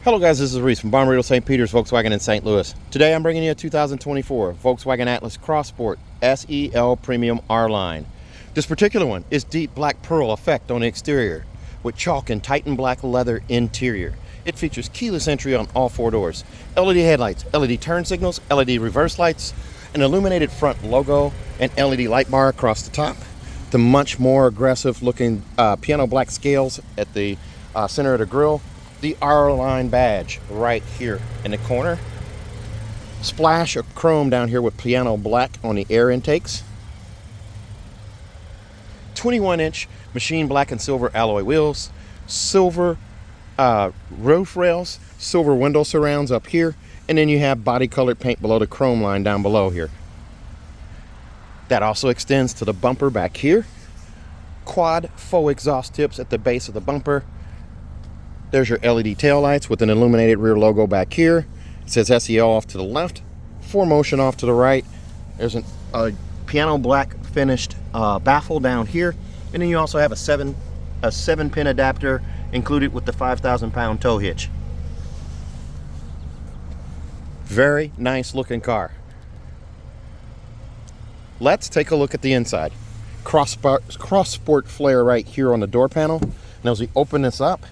Hello guys, this is Reese from Barn St. Peter's Volkswagen in St. Louis. Today I'm bringing you a 2024 Volkswagen Atlas Cross Sport SEL Premium R Line. This particular one is deep black pearl effect on the exterior with chalk and Titan black leather interior. It features keyless entry on all four doors, LED headlights, LED turn signals, LED reverse lights, an illuminated front logo, and LED light bar across the top. The much more aggressive looking piano black scales at the center of the grille. The R-Line badge right here in the corner. Splash of chrome down here with piano black on the air intakes. 21-inch machine black and silver alloy wheels. Silver roof rails. Silver window surrounds up here. And then you have body colored paint below the chrome line down below here. That also extends to the bumper back here. Quad faux exhaust tips at the base of the bumper. There's your LED taillights with an illuminated rear logo back here. It says SEL off to the left, 4Motion off to the right. There's a piano black finished baffle down here. And then you also have a 7-pin adapter included with the 5,000-pound tow hitch. Very nice looking car. Let's take a look at the inside. Cross sport flare right here on the door panel. And as we open this up,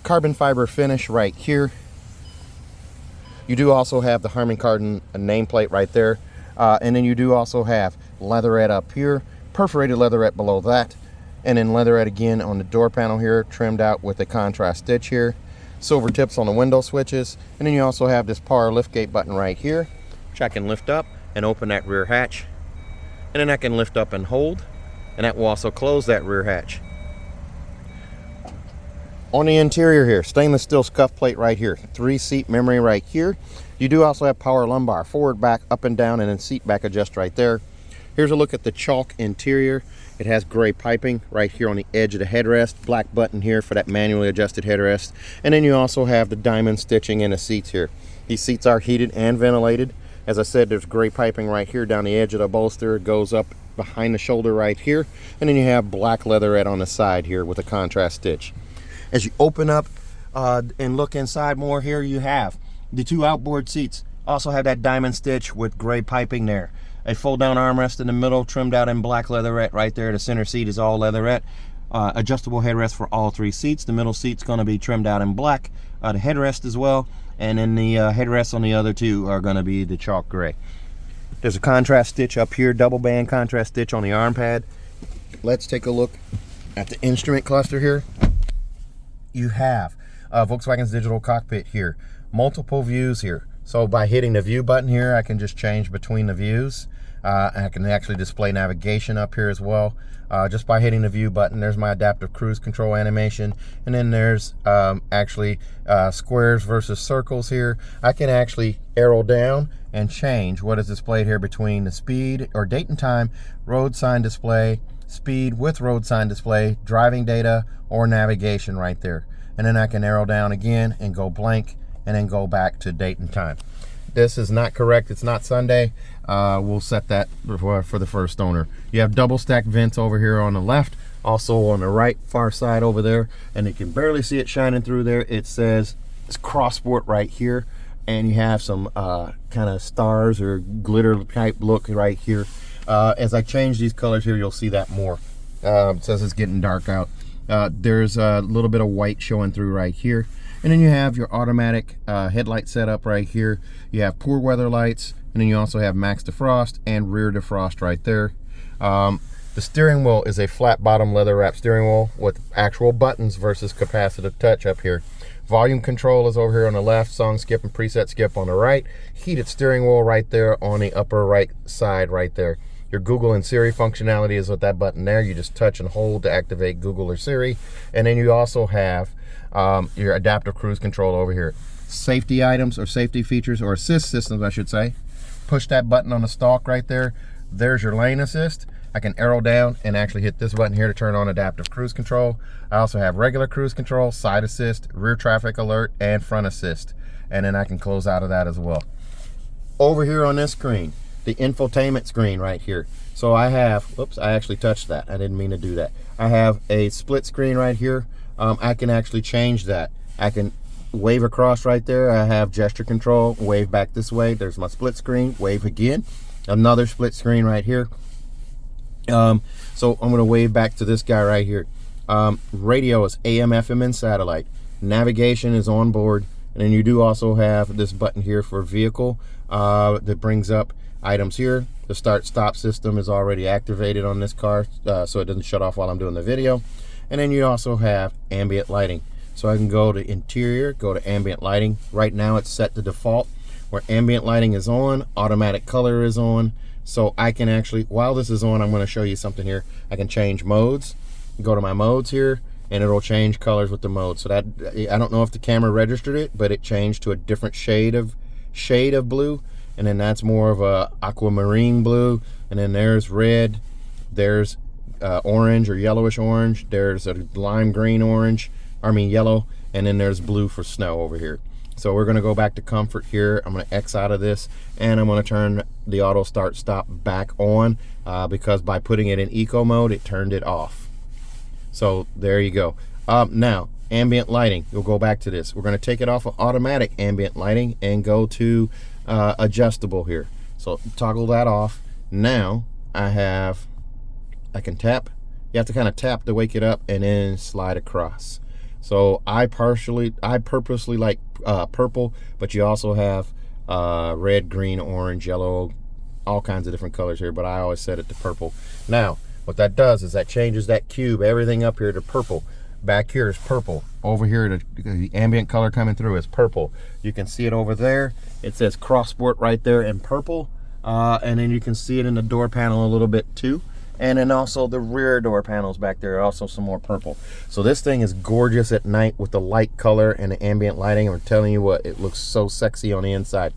carbon fiber finish right here. You do also have the Harman Kardon nameplate right there. And then you do also have leatherette up here, perforated leatherette below that, and then leatherette again on the door panel here, trimmed out with a contrast stitch here. Silver tips on the window switches. And then you also have this power liftgate button right here, which I can lift up and open that rear hatch. And then I can lift up and hold, and that will also close that rear hatch. On the interior here, stainless steel scuff plate right here, 3-seat memory right here. You do also have power lumbar, forward, back, up and down, and then seat back adjust right there. Here's a look at the chalk interior. It has gray piping right here on the edge of the headrest, black button here for that manually adjusted headrest. And then you also have the diamond stitching in the seats here. These seats are heated and ventilated. As I said, there's gray piping right here down the edge of the bolster. It goes up behind the shoulder right here. And then you have black leatherette on the side here with a contrast stitch. As you open up and look inside more here, you have the two outboard seats. Also have that diamond stitch with gray piping there. A fold down armrest in the middle, trimmed out in black leatherette right there. The center seat is all leatherette. Adjustable headrest for all three seats. The middle seat's going to be trimmed out in black. The headrest as well. And then the headrests on the other two are going to be the chalk gray. There's a contrast stitch up here, double band contrast stitch on the arm pad. Let's take a look at the instrument cluster here. You have Volkswagen's digital cockpit here, multiple views here. So by hitting the view button here, I can just change between the views. I can actually display navigation up here as well. Just by hitting the view button, there's my adaptive cruise control animation. And then there's actually squares versus circles here. I can actually arrow down and change what is displayed here between the speed or date and time, road sign display, speed with road sign display, driving data, or navigation right there. And then I can arrow down again and go blank and then go back to date and time. This is not correct. It's not Sunday. We'll set that for the first owner. You have double stacked vents over here on the left, also on the right far side over there, and you can barely see it shining through there. It says it's Cross Sport right here, and you have some kind of stars or glitter type look right here. As I change these colors here, you'll see that more. It says it's getting dark out. There's a little bit of white showing through right here. And then you have your automatic headlight setup right here. You have poor weather lights, and then you also have max defrost and rear defrost right there. The steering wheel is a flat bottom leather wrap steering wheel with actual buttons versus capacitive touch up here. Volume control is over here on the left, song skip and preset skip on the right. Heated steering wheel right there on the upper right side right there. Your Google and Siri functionality is with that button there. You just touch and hold to activate Google or Siri. And then you also have your adaptive cruise control over here. Safety items or safety features or assist systems, I should say. Push that button on the stalk right there. There's your lane assist. I can arrow down and actually hit this button here to turn on adaptive cruise control. I also have regular cruise control, side assist, rear traffic alert, and front assist. And then I can close out of that as well. Over here on this screen, the infotainment screen right here. So I have, whoops, I actually touched that. I didn't mean to do that. I have a split screen right here. I can actually change that. I can wave across right there, I have gesture control. Wave back this way, there's my split screen. Wave again, another split screen right here. So I'm going to wave back to this guy right here. Radio is AM, FM, and satellite. Navigation is on board. And then you do also have this button here for vehicle that brings up items here. The start stop system is already activated on this car, so it doesn't shut off while I'm doing the video. And then you also have ambient lighting. So I can go to interior, go to ambient lighting. Right now it's set to default where ambient lighting is on, automatic color is on. So I can actually, while this is on, I'm going to show you something here. I can change modes, go to my modes here, and it'll change colors with the mode. So that, I don't know if the camera registered it, but it changed to a different shade of blue. And then that's more of a aquamarine blue. And then there's red, there's orange or yellowish orange, there's a lime green orange, yellow, and then there's blue for snow over here. So we're going to go back to comfort here. I'm going to X out of this, and I'm going to turn the auto start stop back on because by putting it in eco mode, it turned it off. So there you go. Now, ambient lighting, we'll go back to this. We're going to take it off of automatic ambient lighting and go to adjustable here. So toggle that off. Now I can tap. You have to kind of tap to wake it up and then slide across. So I purposely like purple, but you also have red, green, orange, yellow, all kinds of different colors here, but I always set it to purple. Now, what that does is that changes that cube, everything up here to purple. Back here is purple. Over here, the ambient color coming through is purple. You can see it over there. It says Cross Sport right there in purple. And then you can see it in the door panel a little bit too. And then also the rear door panels back there are also some more purple. So this thing is gorgeous at night with the light color and the ambient lighting. I'm telling you what, it looks so sexy on the inside.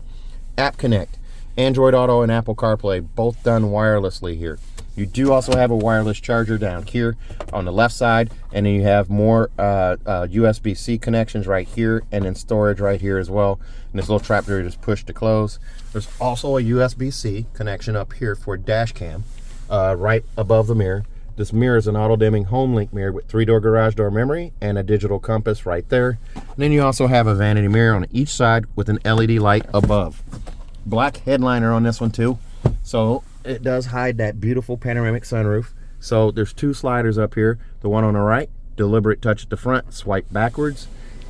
App Connect, Android Auto and Apple CarPlay, both done wirelessly here. You do also have a wireless charger down here on the left side, and then you have more USB-C connections right here, and then storage right here as well. And this little trap door you just push to close. There's also a USB-C connection up here for a dash cam. Right above the mirror. This mirror is an auto-dimming home link mirror with 3-door garage door memory and a digital compass right there. And then you also have a vanity mirror on each side with an LED light above. Black headliner on this one too. So it does hide that beautiful panoramic sunroof. So there's two sliders up here. The one on the right, deliberate touch at the front, swipe backwards.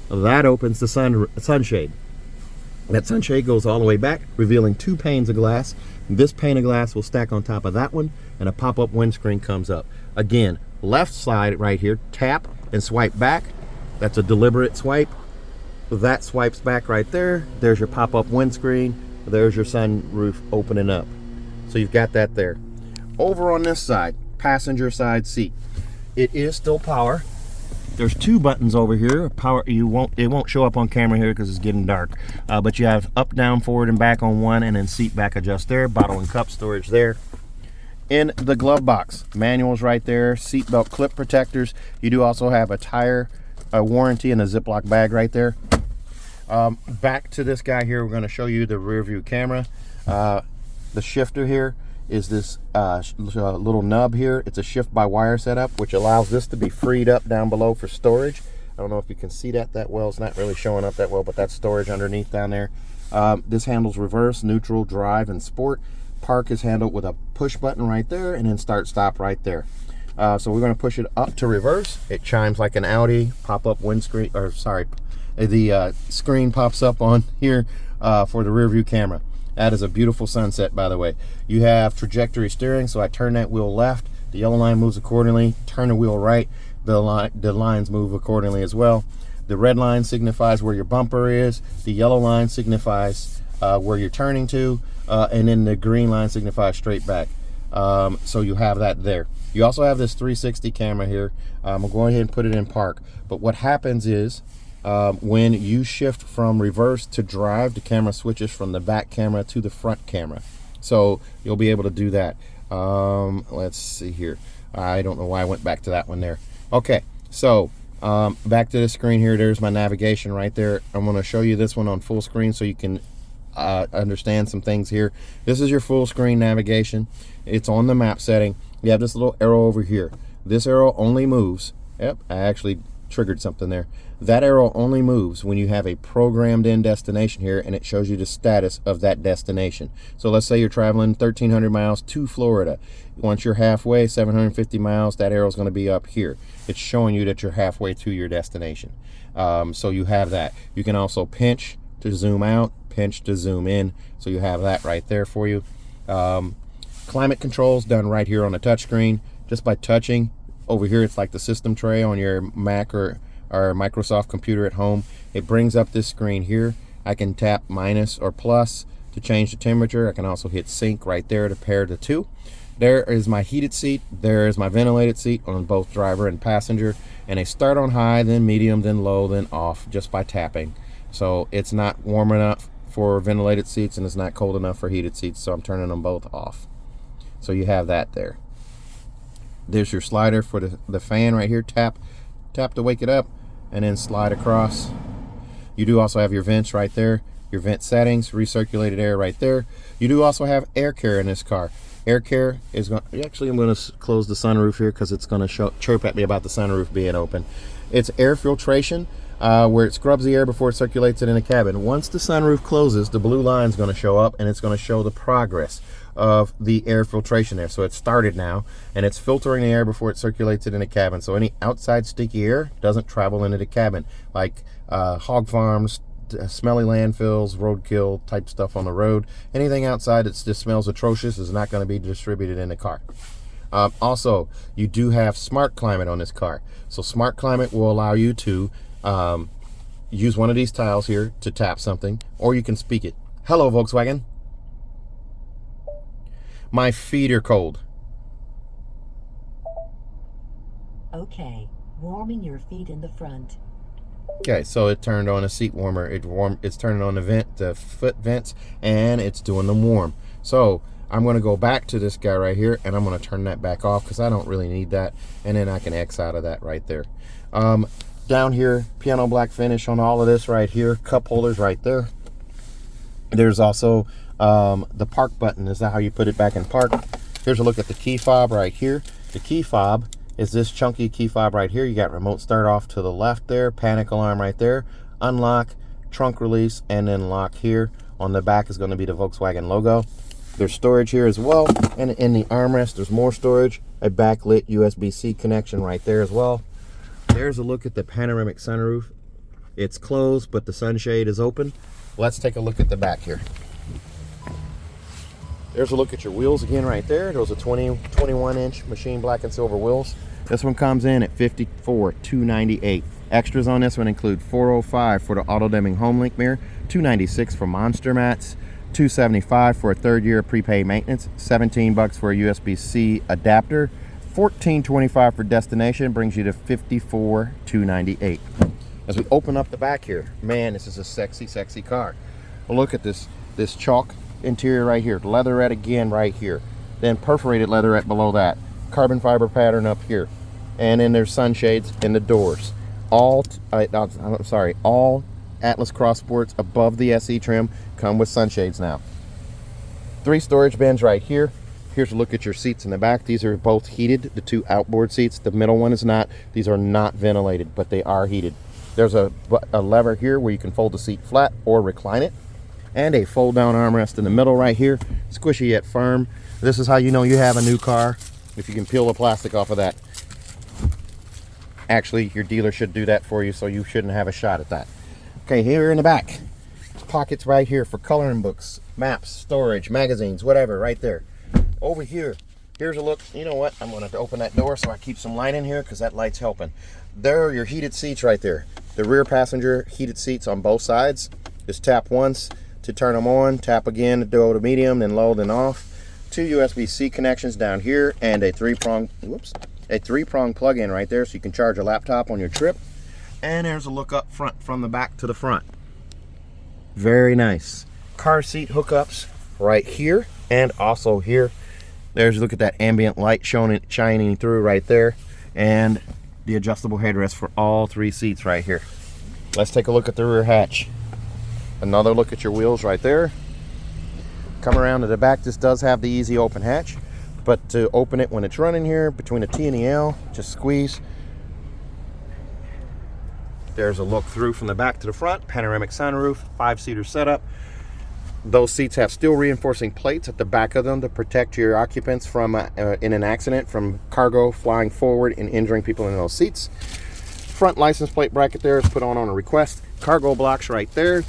That opens the sunshade. That sunshade goes all the way back, revealing two panes of glass. This pane of glass will stack on top of that one, and a pop-up windscreen comes up. Again, left side right here, tap and swipe back. That's a deliberate swipe. That swipes back right there. There's your pop-up windscreen. There's your sunroof opening up. So you've got that there. Over on this side, passenger side seat. It is still power. There's two buttons over here. Power. It won't show up on camera here because it's getting dark. But you have up, down, forward, and back on one, and then seat back adjust there. Bottle and cup storage there. In the glove box, manuals right there. Seatbelt clip protectors. You do also have a tire warranty and a Ziploc bag right there. Back to this guy here. We're going to show you the rear view camera. The shifter here is this little nub here. It's a shift by wire setup, which allows this to be freed up down below for storage. I don't know if you can see that well. It's not really showing up that well, but that's storage underneath down there. This handles reverse, neutral, drive, and sport. Park is handled with a push button right there, and then start stop right there. So we're going to push it up to reverse. It chimes like an Audi. Pop-up windscreen, or sorry, the screen pops up on here for the rear view camera. That is a beautiful sunset, by the way. You have trajectory steering, so I turn that wheel left, the yellow line moves accordingly. Turn the wheel right, the lines move accordingly as well. The red line signifies where your bumper is. The yellow line signifies where you're turning to, and then the green line signifies straight back. So you have that there. You also have this 360 camera here. I'm going to go ahead and put it in park. But what happens is, when you shift from reverse to drive, the camera switches from the back camera to the front camera. So you'll be able to do that. Let's see here. I don't know why I went back to that one there. Okay, so back to the screen here. There's my navigation right there. I'm going to show you this one on full screen so you can understand some things here. This is your full screen navigation. It's on the map setting. You have this little arrow over here. This arrow only moves. Yep, I actually triggered something there. That arrow only moves when you have a programmed in destination here, and it shows you the status of that destination. So let's say you're traveling 1,300 miles to Florida. Once you're halfway, 750 miles, that arrow is going to be up here. It's showing you that you're halfway to your destination. So you have that. You can also pinch to zoom out, pinch to zoom in. So you have that right there for you. Climate controls done right here on the touchscreen. Just by touching over here, it's like the system tray on your Mac or Microsoft computer at home. It brings up this screen here. I can tap minus or plus to change the temperature. I can also hit sync right there to pair the two. There is my heated seat. There is my ventilated seat on both driver and passenger. And they start on high, then medium, then low, then off just by tapping. So it's not warm enough for ventilated seats and it's not cold enough for heated seats. So I'm turning them both off. So you have that there. There's your slider for the fan right here. Tap to wake it up and then slide across. You do also have your vents right there, your vent settings, recirculated air right there. You do also have air care in this car. Air care is going to, actually I'm going to close the sunroof here because it's going to chirp at me about the sunroof being open. It's air filtration, where it scrubs the air before it circulates it in the cabin. Once the sunroof closes, the blue line is going to show up and it's going to show the progress of the air filtration there. So it started now and it's filtering the air before it circulates it in the cabin. So any outside sticky air doesn't travel into the cabin, like hog farms, smelly landfills, roadkill type stuff on the road. Anything outside that just smells atrocious is not going to be distributed in the car. Also, you do have smart climate on this car. So smart climate will allow you to use one of these tiles here to tap something, or you can speak it. Hello, Volkswagen. My feet are cold. Okay, warming your feet in the front. Okay, so it turned on a seat warmer. It's turning on the foot vents, and it's doing them warm. So I'm going to go back to this guy right here, and I'm going to turn that back off because I don't really need that. And then I can X out of that right there. Down here, piano black finish on all of this right here. Cup holders right there. There's also the park button. Is that how you put it back in park? Here's a look at the key fob right here. The key fob is this chunky key fob right here. You got remote start off to the left there, panic alarm right there, unlock, trunk release, and then lock here. On the back is going to be the Volkswagen logo. There's storage here as well, and in the armrest there's more storage, a backlit USB-C connection right there as well. There's a look at the panoramic sunroof. It's closed, but the sunshade is open. Let's take a look at the back here. There's a look at your wheels again right there. Those are 21-inch machine black and silver wheels. This one comes in at $54,298. Extras on this one include $405 for the auto-dimming HomeLink mirror, $296 for monster mats, $275 for a third year prepaid maintenance, $17 for a USB-C adapter, $1425 for destination, brings you to $54,298. As we open up the back here, man, this is a sexy, sexy car. Well, look at this chalk interior right here, leatherette again right here, then perforated leatherette below that, carbon fiber pattern up here, and then there's sunshades in the doors. All Atlas cross sports above the SE trim come with sunshades now. 3 storage bins right here. Here's a look at your seats in the back. These are both heated, the 2 outboard seats. The middle one is not. These are not ventilated, but they are heated. There's a lever here where you can fold the seat flat or recline it, and a fold down armrest in the middle right here, squishy yet firm. This is how you know you have a new car, if you can peel the plastic off of that. Actually, your dealer should do that for you, so you shouldn't have a shot at that. Okay, here in the back, pockets right here for coloring books, maps, storage, magazines, whatever, right there. Over here, here's a look. You know what? I'm going to open that door so I keep some light in here because that light's helping. There are your heated seats right there. The rear passenger heated seats on both sides. Just tap once to turn them on, tap again to go to medium, then low, then off. 2 USB-C connections down here, and a 3-prong plug-in right there so you can charge a laptop on your trip. And there's a look up front from the back to the front. Very nice. Car seat hookups right here and also here. There's a look at that ambient light shining through right there, and the adjustable headrest for all 3 seats right here. Let's take a look at the rear hatch. Another look at your wheels right there. Come around to the back. This does have the easy open hatch, but to open it when it's running here, between the T and the L, just squeeze. There's a look through from the back to the front, panoramic sunroof, 5-seater setup. Those seats have steel reinforcing plates at the back of them to protect your occupants from in an accident from cargo flying forward and injuring people in those seats. Front license plate bracket there is put on a request. Cargo blocks right there.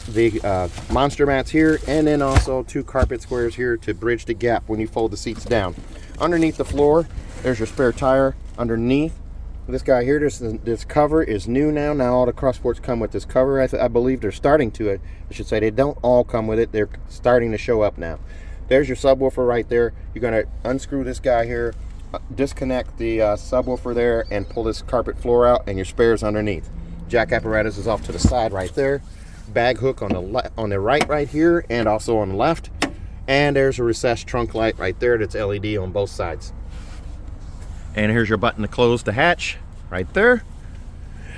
The monster mats here, and then also 2 carpet squares here to bridge the gap when you fold the seats down. Underneath the floor, there's your spare tire. Underneath this guy here, this cover is new now. Now all the cross sports come with this cover. I believe they're starting to it. I should say they don't all come with it. They're starting to show up now. There's your subwoofer right there. You're going to unscrew this guy here, disconnect the subwoofer there, and pull this carpet floor out, and your spares underneath. Jack apparatus is off to the side right there. Bag hook on the right here, and also on the left. And there's a recessed trunk light right there that's LED on both sides. And here's your button to close the hatch right there.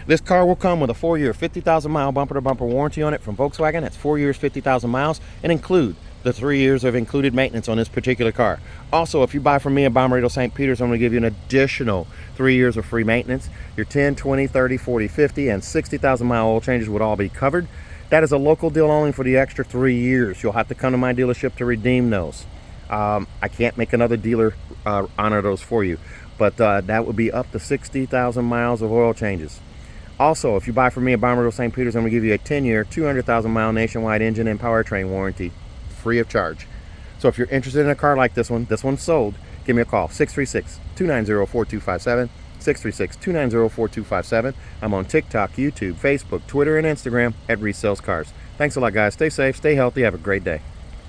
This car will come with a 4-year 50,000 mile bumper to bumper warranty on it from Volkswagen. That's 4 years 50,000 miles, and include the 3 years of included maintenance on this particular car. Also, if you buy from me in Bommarito St. Peter's, I'm going to give you an additional 3 years of free maintenance. Your 10, 20, 30, 40, 50, and 60,000 mile oil changes would all be covered. That is a local deal only for the extra 3 years. You'll have to come to my dealership to redeem those. I can't make another dealer honor those for you, but that would be up to 60,000 miles of oil changes. Also, if you buy from me at Bommarito St. Peter's, I'm going to give you a 10-year, 200,000 mile nationwide engine and powertrain warranty, free of charge. So if you're interested in a car like this one's sold, give me a call, 636-290-4257, 636-290-4257. I'm on TikTok, YouTube, Facebook, Twitter, and Instagram at Resells Cars. Thanks a lot, guys. Stay safe, stay healthy, have a great day.